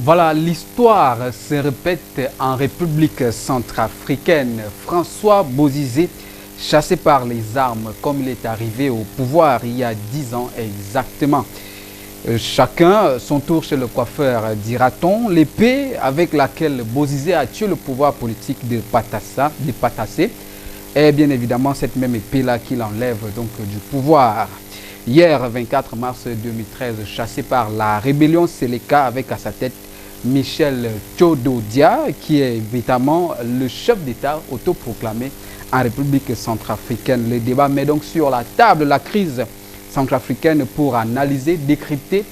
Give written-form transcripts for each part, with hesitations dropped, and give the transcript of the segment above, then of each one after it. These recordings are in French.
Voilà, l'histoire se répète en République centrafricaine. François Bozizé, chassé par les armes comme il est arrivé au pouvoir il y a 10 ans exactement. Chacun son tour chez le coiffeur, dira-t-on. L'épée avec laquelle Bozizé a tué le pouvoir politique de Patassé est bien évidemment cette même épée-là qu'il enlève donc du pouvoir. Hier, 24 mars 2013, chassé par la rébellion Séléka avec à sa tête Michel Tchododia, qui est évidemment le chef d'État autoproclamé en République centrafricaine. Le débat met donc sur la table la crise centrafricaine pour analyser, décrypter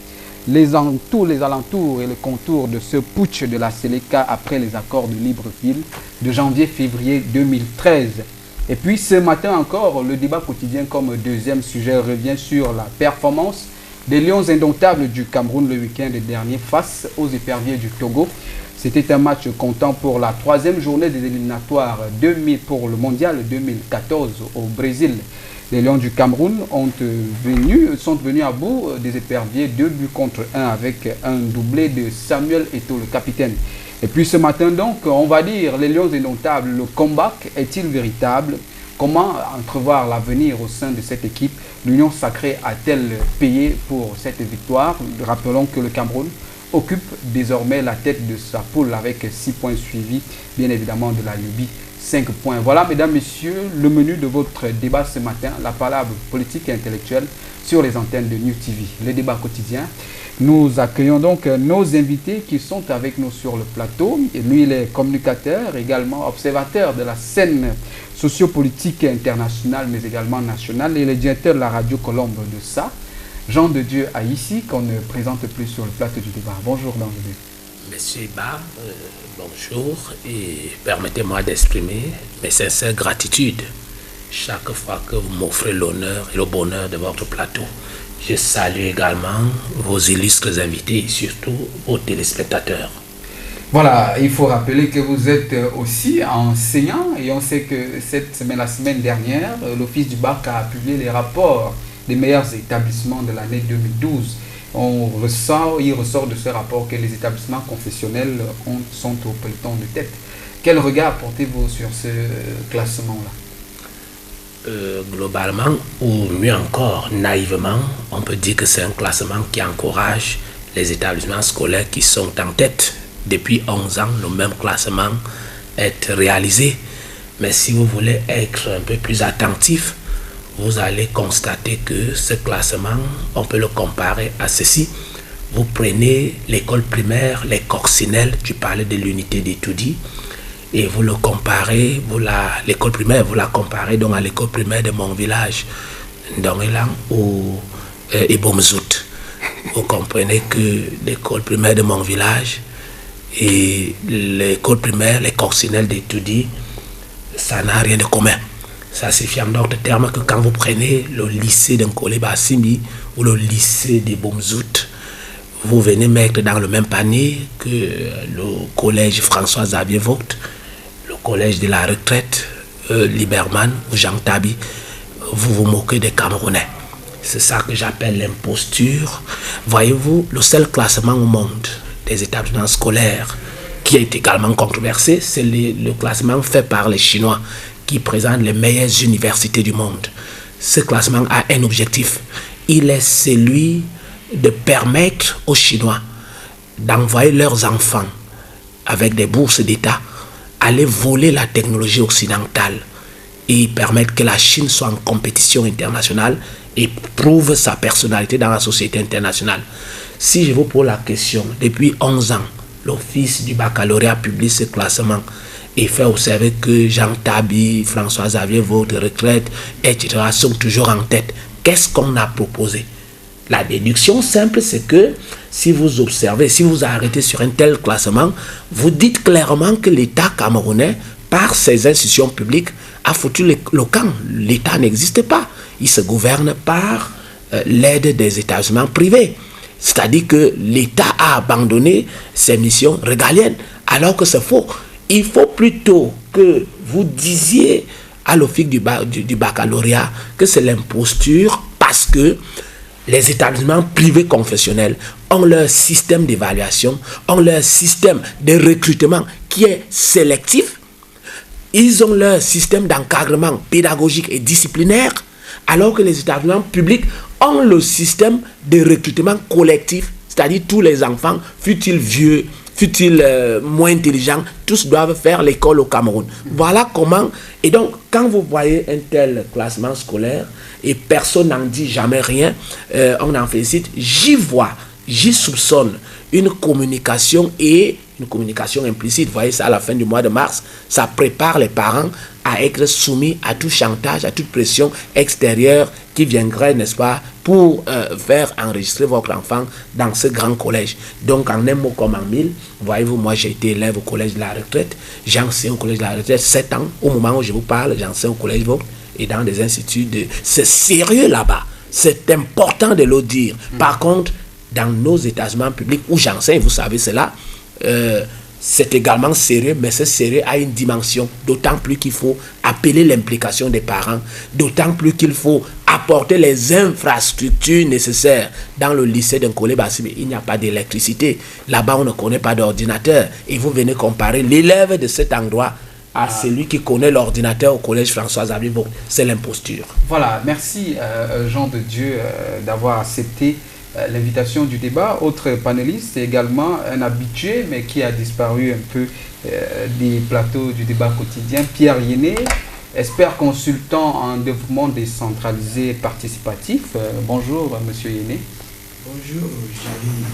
tous les alentours et le contour de ce putsch de la Séléka après les accords de Libreville de janvier-février 2013. Et puis ce matin encore, le débat quotidien comme deuxième sujet revient sur la performance des Lions indomptables du Cameroun le week-end dernier face aux éperviers du Togo. C'était un match comptant pour la troisième journée des éliminatoires pour le mondial 2014 au Brésil. Les Lions du Cameroun sont venus à bout des éperviers 2 buts contre 1 avec un doublé de Samuel Eto'o, le capitaine. Et puis ce matin donc, on va dire, les Lions indomptables, le comeback est-il véritable? Comment entrevoir l'avenir au sein de cette équipe? L'Union sacrée a-t-elle payé pour cette victoire? Rappelons que le Cameroun occupe désormais la tête de sa poule avec 6 points suivis, bien évidemment, de la Libye, 5 points. Voilà, mesdames, messieurs, le menu de votre débat ce matin, la palabre politique et intellectuelle sur les antennes de New TV. Le débat quotidien. Nous accueillons donc nos invités qui sont avec nous sur le plateau. Et lui, il est communicateur, également observateur de la scène sociopolitique internationale, mais également nationale. Il est directeur de la radio Colombe de Ça. Jean de Dieu Aïssi, qu'on ne présente plus sur le plateau du débat. Bonjour, Jean de Dieu. Monsieur Iba, bonjour, et permettez-moi d'exprimer mes sincères gratitudes chaque fois que vous m'offrez l'honneur et le bonheur de votre plateau. Je salue également vos illustres invités et surtout vos téléspectateurs. Voilà, il faut rappeler que vous êtes aussi enseignant et on sait que la semaine dernière, l'Office du bac a publié les rapports des meilleurs établissements de l'année 2012. Il ressort de ce rapport que les établissements confessionnels sont au peloton de tête. Quel regard portez-vous sur ce classement-là? Globalement, ou mieux encore, naïvement, on peut dire que c'est un classement qui encourage les établissements scolaires qui sont en tête. Depuis 11 ans, le même classement est réalisé. Mais si vous voulez être un peu plus attentif, vous allez constater que ce classement, on peut le comparer à ceci. Vous prenez l'école primaire, les coccinelles, tu parlais de l'unité d'études, et vous le comparez, l'école primaire, vous la comparez donc à l'école primaire de mon village, Ndongelang ou Ebomzout. Vous comprenez que l'école primaire de mon village et l'école primaire, les coccinelles d'études, ça n'a rien de commun. Ça signifie en d'autres termes que quand vous prenez le lycée d'Nkole Bassimi ou le lycée de Bomzout, vous venez mettre dans le même panier que le collège François-Xavier Vogt, le collège de la retraite Liberman ou Jean Tabi, vous vous moquez des Camerounais. C'est ça que j'appelle l'imposture. Voyez-vous, le seul classement au monde des établissements scolaires qui est également controversé, c'est le classement fait par les Chinois qui présentent les meilleures universités du monde. Ce classement a un objectif. Il est celui de permettre aux Chinois d'envoyer leurs enfants avec des bourses d'État aller voler la technologie occidentale et permettre que la Chine soit en compétition internationale et prouve sa personnalité dans la société internationale. Si je vous pose la question, depuis 11 ans, l'Office du baccalauréat publie ce classement et fait observer que Jean Tabi, François-Xavier Vaud, retraite, etc. sont toujours en tête. Qu'est-ce qu'on a proposé? La déduction simple, c'est que si vous observez, si vous arrêtez sur un tel classement, vous dites clairement que l'État camerounais, par ses institutions publiques, a foutu le camp. L'État n'existe pas. Il se gouverne par l'aide des établissements privés. C'est-à-dire que l'État a abandonné ses missions régaliennes, alors que c'est faux. Il faut plutôt que vous disiez à l'office du baccalauréat que c'est l'imposture parce que les établissements privés confessionnels ont leur système d'évaluation, ont leur système de recrutement qui est sélectif. Ils ont leur système d'encadrement pédagogique et disciplinaire, alors que les établissements publics ont le système de recrutement collectif, c'est-à-dire tous les enfants, fut-ils vieux, fut-il moins intelligent, tous doivent faire l'école au Cameroun. Voilà comment. Et donc, quand vous voyez un tel classement scolaire, et personne n'en dit jamais rien, on en félicite, j'y soupçonne une communication et une communication implicite. Vous voyez ça à la fin du mois de mars, ça prépare les parents à être soumis à tout chantage, à toute pression extérieure qui viendrait, n'est-ce pas, pour faire enregistrer votre enfant dans ce grand collège. Donc, en un mot comme en mille, voyez-vous, moi j'ai été élève au collège de la retraite, j'ai enseigné au collège de la retraite 7 ans. Au moment où je vous parle, j'enseigne au collège Vôtre et dans des instituts de... C'est sérieux là-bas, c'est important de le dire. Par contre, dans nos établissements publics où j'enseigne, vous savez cela, c'est également sérieux, mais c'est sérieux à une dimension, d'autant plus qu'il faut appeler l'implication des parents, d'autant plus qu'il faut apporter les infrastructures nécessaires. Dans le lycée d'Nkolé Bassime, il n'y a pas d'électricité. Là-bas, on ne connaît pas d'ordinateur. Et vous venez comparer l'élève de cet endroit à celui qui connaît l'ordinateur au collège François-Xavier. Bon, c'est l'imposture. Voilà, merci Jean de Dieu d'avoir accepté l'invitation du débat. Autre panéliste, c'est également un habitué, mais qui a disparu un peu des plateaux du débat quotidien, Pierre Yéné, expert consultant en développement décentralisé et participatif. Bonjour, monsieur Yéné. Bonjour, Jérémy.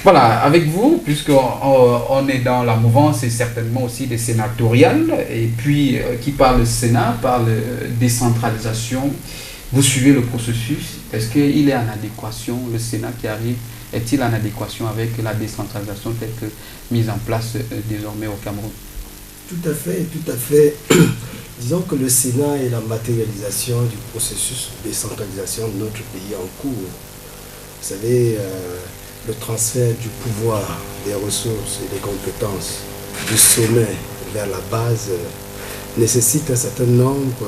Voilà, avec vous, puisqu'on est dans la mouvance et certainement aussi des sénatoriales, et puis qui parle Sénat, parle décentralisation. Vous suivez le processus. Est-ce qu'il est en adéquation, le Sénat qui arrive, est-il en adéquation avec la décentralisation telle que mise en place désormais au Cameroun? Tout à fait, tout à fait. Disons que le Sénat est la matérialisation du processus de décentralisation de notre pays en cours. Vous savez, le transfert du pouvoir, des ressources et des compétences du sommet vers la base nécessite un certain nombre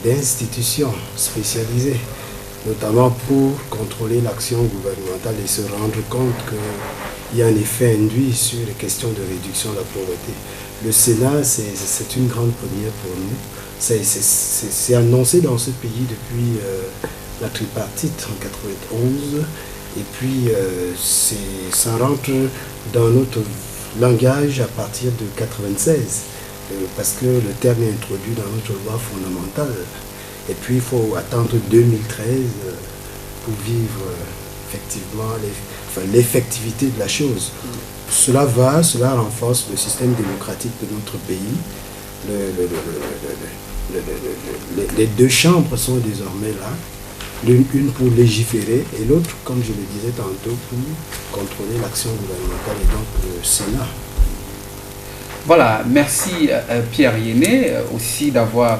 d'institutions spécialisées, notamment pour contrôler l'action gouvernementale et se rendre compte qu'il y a un effet induit sur les questions de réduction de la pauvreté. Le Sénat, c'est une grande première pour nous. C'est annoncé dans ce pays depuis la tripartite en 91, et puis ça rentre dans notre langage à partir de 96. Parce que le terme est introduit dans notre loi fondamentale. Et puis il faut attendre 2013 pour vivre effectivement l'effectivité de la chose. Cela renforce le système démocratique de notre pays. Les deux chambres sont désormais là. Une pour légiférer et l'autre, comme je le disais tantôt, pour contrôler l'action gouvernementale et donc le Sénat. Voilà, merci Pierre Yéné aussi d'avoir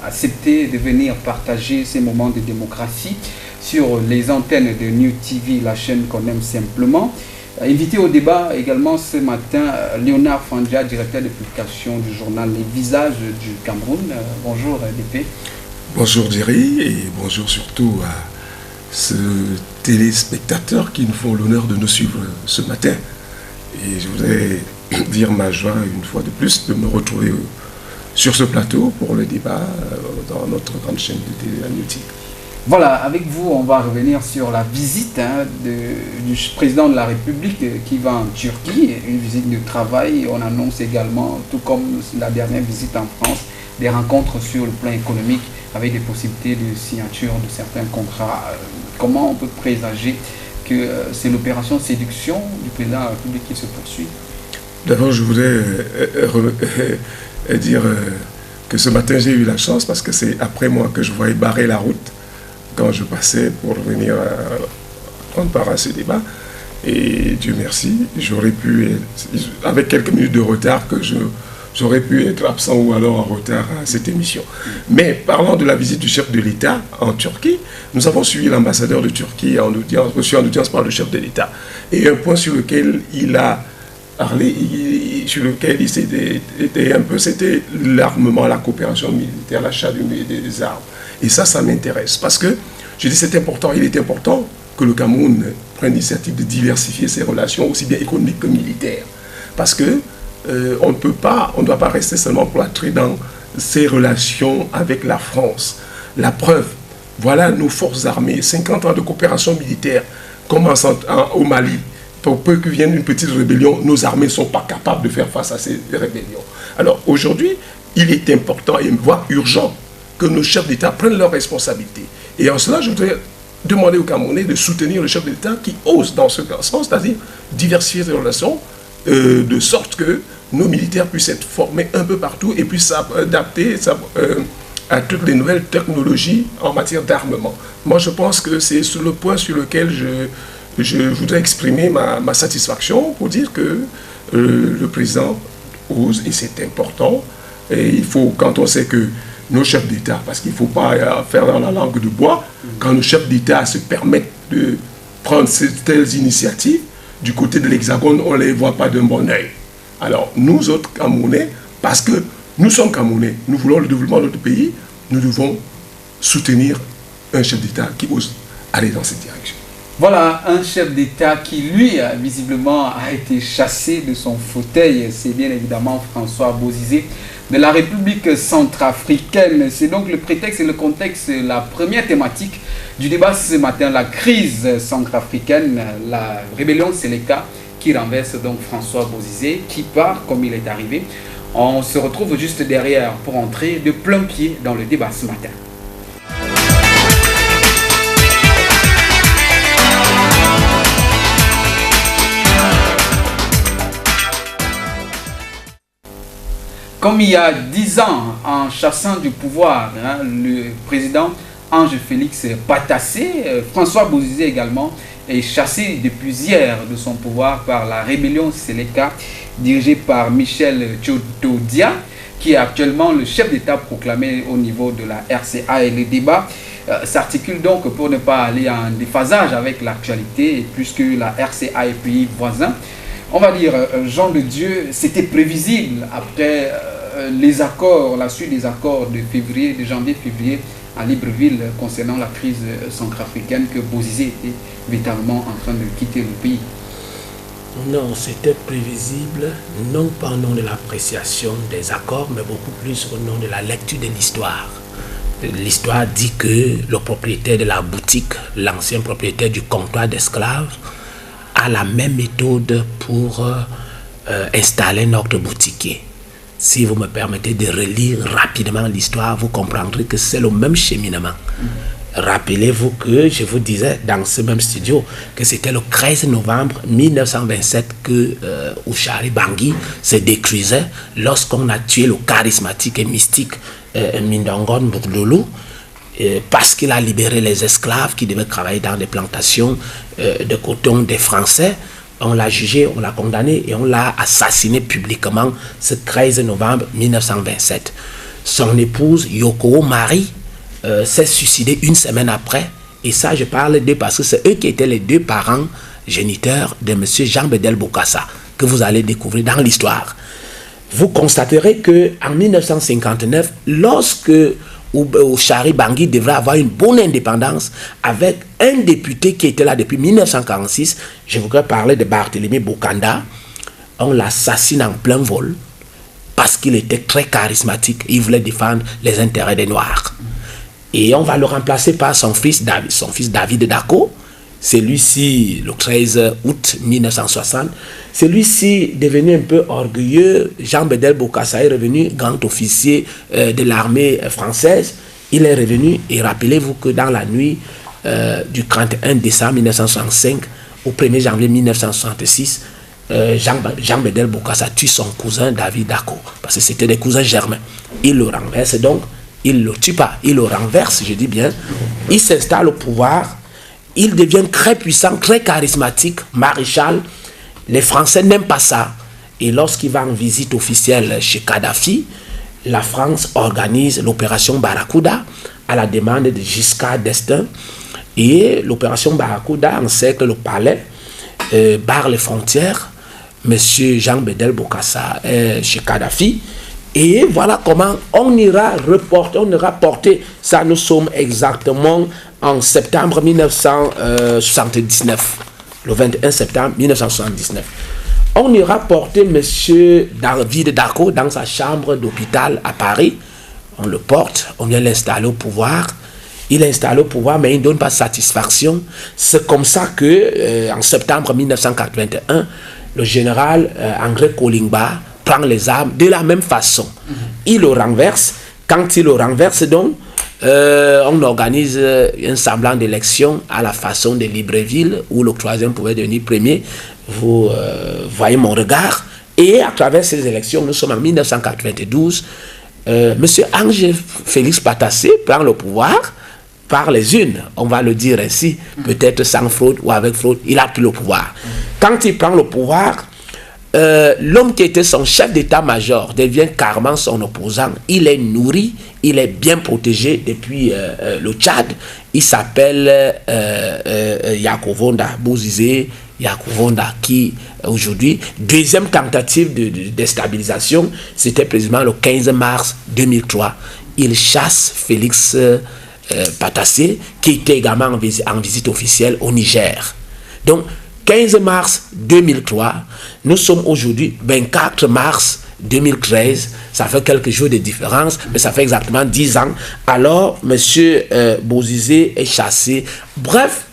accepté de venir partager ces moments de démocratie sur les antennes de New TV, la chaîne qu'on aime simplement. Invité au débat également ce matin, Léonard Fandia, directeur de publication du journal Les Visages du Cameroun. Bonjour DP. Bonjour Jerry et bonjour surtout à ce téléspectateurs qui nous font l'honneur de nous suivre ce matin. Et je voudrais dire ma joie une fois de plus de me retrouver sur ce plateau pour le débat dans notre grande chaîne de télé, la New TV. Voilà, avec vous, on va revenir sur la visite du président de la République qui va en Turquie, une visite de travail. On annonce également, tout comme la dernière visite en France, des rencontres sur le plan économique avec des possibilités de signature de certains contrats. Comment on peut présager que c'est l'opération séduction du président de la République qui se poursuit? D'abord, je voudrais dire que ce matin, j'ai eu la chance parce que c'est après moi que je voyais barrer la route quand je passais pour venir prendre part à ce débat. Et Dieu merci, j'aurais pu, avec quelques minutes de retard, que j'aurais pu être absent ou alors en retard à cette émission. Mais parlant de la visite du chef de l'État en Turquie, nous avons suivi l'ambassadeur de Turquie reçu en audience par le chef de l'État. Et un point sur lequel il a parlé, sur lequel il s'était un peu, c'était l'armement, la coopération militaire, l'achat des armes. Et ça m'intéresse parce que, je dis c'est important, il est important que le Cameroun prend l'initiative de diversifier ses relations, aussi bien économiques que militaires. Parce que on ne doit pas rester seulement cloîtré dans ses relations avec la France. La preuve, voilà nos forces armées, 50 ans de coopération militaire, commençant au Mali. Pour peu que vienne une petite rébellion, nos armées ne sont pas capables de faire face à ces rébellions. Alors aujourd'hui, il est important et voire urgent que nos chefs d'État prennent leurs responsabilités. Et en cela, je voudrais demander aux Camerounais de soutenir le chef d'État qui ose dans ce sens, c'est-à-dire diversifier ses relations, de sorte que nos militaires puissent être formés un peu partout et puissent s'adapter à toutes les nouvelles technologies en matière d'armement. Moi, je pense que c'est sur le point sur lequel je voudrais exprimer ma satisfaction pour dire que le président ose, et c'est important. Et il faut, quand on sait que nos chefs d'État, parce qu'il ne faut pas faire dans la langue de bois, quand nos chefs d'État se permettent de prendre telles initiatives, du côté de l'Hexagone, on ne les voit pas d'un bon oeil. Alors, nous autres Camerounais, parce que nous sommes Camerounais, nous voulons le développement de notre pays, nous devons soutenir un chef d'État qui ose aller dans cette direction. Voilà un chef d'État qui, lui, visiblement, a été chassé de son fauteuil. C'est bien évidemment François Bozizé de la République centrafricaine. C'est donc le prétexte et le contexte, la première thématique du débat ce matin, la crise centrafricaine, la rébellion Séléka qui renverse donc François Bozizé, qui part comme il est arrivé. On se retrouve juste derrière pour entrer de plein pied dans le débat ce matin. Comme il y a 10 ans, en chassant du pouvoir, le président Ange Félix Patassé, François Bozizé également, est chassé depuis hier de son pouvoir par la rébellion Séléka, dirigée par Michel Tchotodia, qui est actuellement le chef d'État proclamé au niveau de la RCA. Et le débat s'articule donc, pour ne pas aller en déphasage avec l'actualité, puisque la RCA est pays voisin. On va dire, Jean de Dieu, c'était prévisible après les accords, la suite des accords de janvier-février à Libreville concernant la crise centrafricaine, que Bozizé était véritablement en train de quitter le pays. Non, c'était prévisible, non pas au nom de l'appréciation des accords, mais beaucoup plus au nom de la lecture de l'histoire. L'histoire dit que le propriétaire de la boutique, l'ancien propriétaire du comptoir d'esclaves, a la même méthode pour installer notre boutiquier. Si vous me permettez de relire rapidement l'histoire, vous comprendrez que c'est le même cheminement. Rappelez-vous que je vous disais dans ce même studio que c'était le 13 novembre 1927 que Ouchari Bangui se détruisait lorsqu'on a tué le charismatique et mystique Mindongon Bourloulou, parce qu'il a libéré les esclaves qui devaient travailler dans des plantations de coton des Français. On l'a jugé, on l'a condamné et on l'a assassiné publiquement ce 13 novembre 1927. Son épouse Yoko Marie s'est suicidée une semaine après. Et ça, je parle d'eux parce que c'est eux qui étaient les deux parents géniteurs de M. Jean Bedel Bokassa, que vous allez découvrir dans l'histoire. Vous constaterez qu'en 1959, lorsque Ouchari Bangui devrait avoir une bonne indépendance avec un député qui était là depuis 1946, je voudrais parler de Barthélemy Bokanda, on l'assassine en plein vol parce qu'il était très charismatique, il voulait défendre les intérêts des Noirs. Et on va le remplacer par son fils David Dako. Celui-ci, le 13 août 1960, celui-ci devenu un peu orgueilleux. Jean Bedel Bokassa est revenu grand officier de l'armée française. Il est revenu et rappelez-vous que dans la nuit du 31 décembre 1965 au 1er janvier 1966, Jean Bedel Bokassa tue son cousin David Dako, parce que c'était des cousins germains. Il le renverse donc, il ne le tue pas, il le renverse, je dis bien. Il s'installe au pouvoir. Il devient très puissant, très charismatique, maréchal. Les Français n'aiment pas ça. Et lorsqu'il va en visite officielle chez Kadhafi, la France organise l'opération Barracuda à la demande de Giscard d'Estaing. Et l'opération Barracuda encercle le palais, barre les frontières. Monsieur Jean Bedel Bokassa est chez Kadhafi. Et voilà comment on ira porter. Ça, nous sommes exactement en septembre 1979. le 21 septembre 1979. On ira porter M. David Dacko dans sa chambre d'hôpital à Paris. On le porte, on vient l'installer au pouvoir. Il est installé au pouvoir, mais il ne donne pas satisfaction. C'est comme ça que, en septembre 1981, le général André Kolingba prend les armes de la même façon. Il le renverse. Quand il le renverse, donc, on organise un semblant d'élection à la façon de Libreville, où le troisième pouvait devenir premier. Vous voyez mon regard. Et à travers ces élections, nous sommes en 1992. M. Ange Félix Patassé prend le pouvoir par les unes, on va le dire ainsi, peut-être sans fraude ou avec fraude, il a pris le pouvoir. Quand il prend le pouvoir, l'homme qui était son chef d'état-major devient carrément son opposant. Il est nourri, il est bien protégé depuis le Tchad. Il s'appelle Yakovonda Bozizé, Yakovonda, qui aujourd'hui, deuxième tentative de déstabilisation, c'était précisément le 15 mars 2003. Il chasse Félix Patassé, qui était également en visite officielle au Niger. Donc, 15 mars 2003, nous sommes aujourd'hui 24 mars 2013, ça fait quelques jours de différence, mais ça fait exactement 10 ans. Alors, M. Bozizé est chassé. Bref,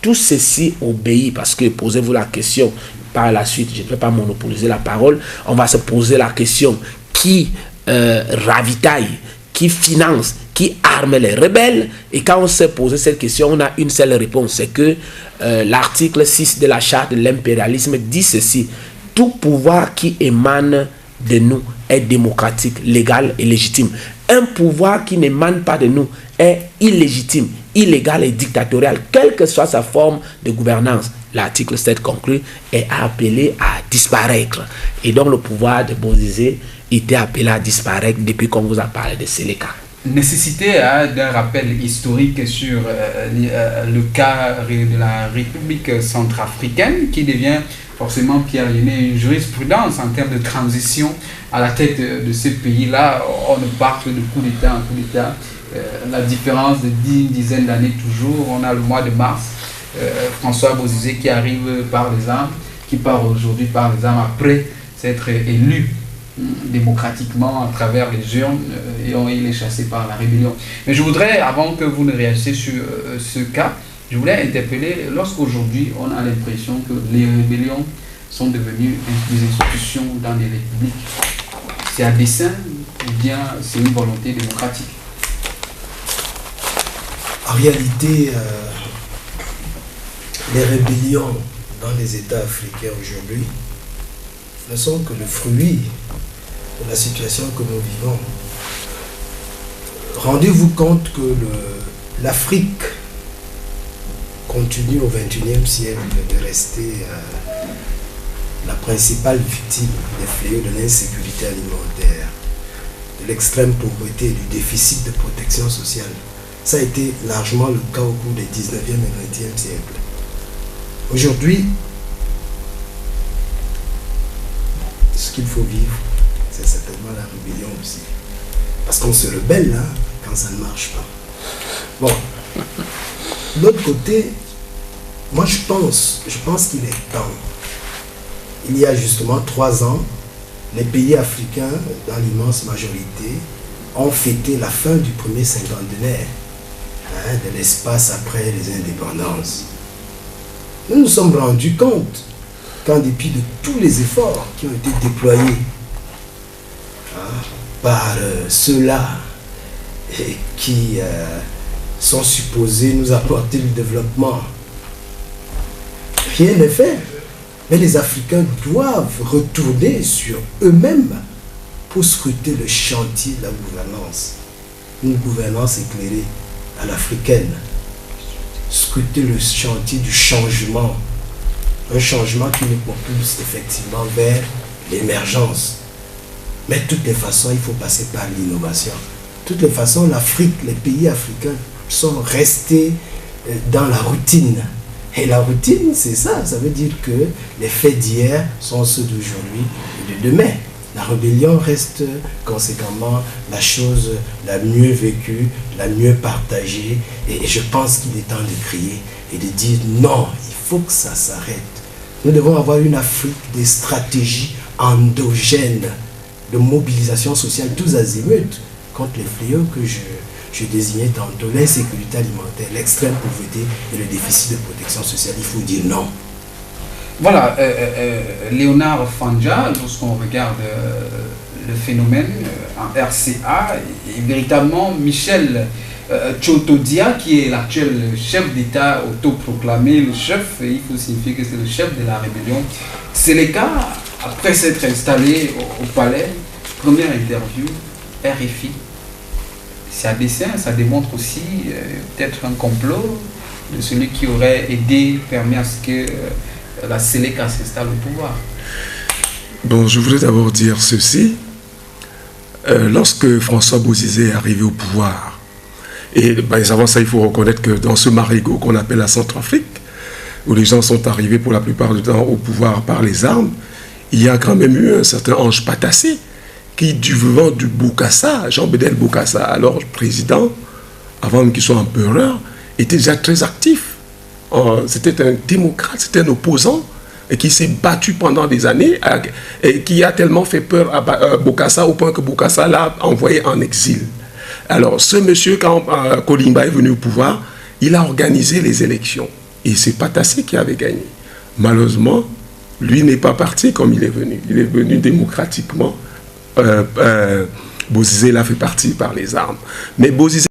tout ceci obéit, parce que posez-vous la question, par la suite, je ne vais pas monopoliser la parole, on va se poser la question, qui ravitaille, qui finance, qui arme les rebelles? Et quand on s'est posé cette question, on a une seule réponse, c'est que l'article 6 de la charte de l'impérialisme dit ceci: tout pouvoir qui émane de nous est démocratique, légal et légitime. Un pouvoir qui n'émane pas de nous est illégitime, illégal et dictatorial, quelle que soit sa forme de gouvernance. L'article 7 conclut est appelé à disparaître. Et donc le pouvoir de Bozizé était appelé à disparaître depuis qu'on vous a parlé de Séléka. Nécessité d'un rappel historique sur le cas de la République centrafricaine, qui devient forcément, Pierre Lenné, une jurisprudence en termes de transition à la tête de ce pays-là. On parle de coup d'État en coup d'État. La différence de une dizaine d'années toujours. On a le mois de mars, François Bozizé qui arrive par les armes, qui part aujourd'hui par les armes après s'être élu démocratiquement à travers les urnes, et il est chassé par la rébellion. Mais je voudrais, avant que vous ne réagissiez sur ce cas, je voulais interpeller, lorsqu'aujourd'hui on a l'impression que les rébellions sont devenues des institutions dans les républiques, c'est à dessein ou bien c'est une volonté démocratique? En réalité, les rébellions dans les États africains aujourd'hui ne sont que le fruit de la situation que nous vivons. Rendez-vous compte que l'Afrique continue au XXIe siècle de rester la principale victime des fléaux de l'insécurité alimentaire, de l'extrême pauvreté, du déficit de protection sociale. Ça a été largement le cas au cours des 19e et 20e siècles. Aujourd'hui, ce qu'il faut vivre, c'est certainement la rébellion aussi. Parce qu'on se rebelle là, quand ça ne marche pas. Bon. De l'autre côté, moi je pense qu'il est temps. Il y a justement 3 ans, les pays africains, dans l'immense majorité, ont fêté la fin du premier cinquantenaire de l'espace après les indépendances. Nous nous sommes rendus compte qu'en dépit de tous les efforts qui ont été déployés par ceux-là qui sont supposés nous apporter le développement, rien n'est fait. Mais les Africains doivent retourner sur eux-mêmes pour scruter le chantier de la gouvernance. Une gouvernance éclairée à l'africaine. Scruter le chantier du changement. Un changement qui nous propulse effectivement vers l'émergence. Mais de toutes les façons, il faut passer par l'innovation. De toutes les façons, l'Afrique, les pays africains sont restés dans la routine. Et la routine, c'est ça. Ça veut dire que les faits d'hier sont ceux d'aujourd'hui et de demain. la rébellion reste conséquemment la chose la mieux vécue, la mieux partagée. Et je pense qu'il est temps de crier et de dire non, il faut que ça s'arrête. Nous devons avoir une Afrique des stratégies endogènes de mobilisation sociale tous azimuts contre les fléaux que je désignais tantôt, l'insécurité alimentaire, l'extrême pauvreté et le déficit de protection sociale. Il faut dire non. Voilà, Léonard Fandja, lorsqu'on regarde le phénomène en RCA, et véritablement Michel Tchotodia, qui est l'actuel chef d'État autoproclamé, le chef, il faut signifier que c'est le chef de la rébellion. C'est le cas, après s'être installé au palais, première interview, RFI. C'est à dessein, ça démontre aussi peut-être un complot de celui qui aurait aidé, permis à ce que la Séléka s'installe au pouvoir. Bon, je voudrais d'abord dire ceci. Lorsque François Bozizé est arrivé au pouvoir, et avant ça, il faut reconnaître que dans ce marigot qu'on appelle la Centrafrique, où les gens sont arrivés pour la plupart du temps au pouvoir par les armes, il y a quand même eu un certain Ange Patassé, qui, du vivant du Bokassa, Jean-Bédel Bokassa, alors président, avant même qu'il soit empereur, était déjà très actif. C'était un démocrate, c'était un opposant, et qui s'est battu pendant des années, et qui a tellement fait peur à Bokassa, au point que Bokassa l'a envoyé en exil. Alors, ce monsieur, quand Kolimba est venu au pouvoir, il a organisé les élections. Et c'est Patassé qui avait gagné. Malheureusement, lui n'est pas parti comme il est venu. Il est venu démocratiquement. Bozizé l'a fait partir par les armes. Mais Bozizé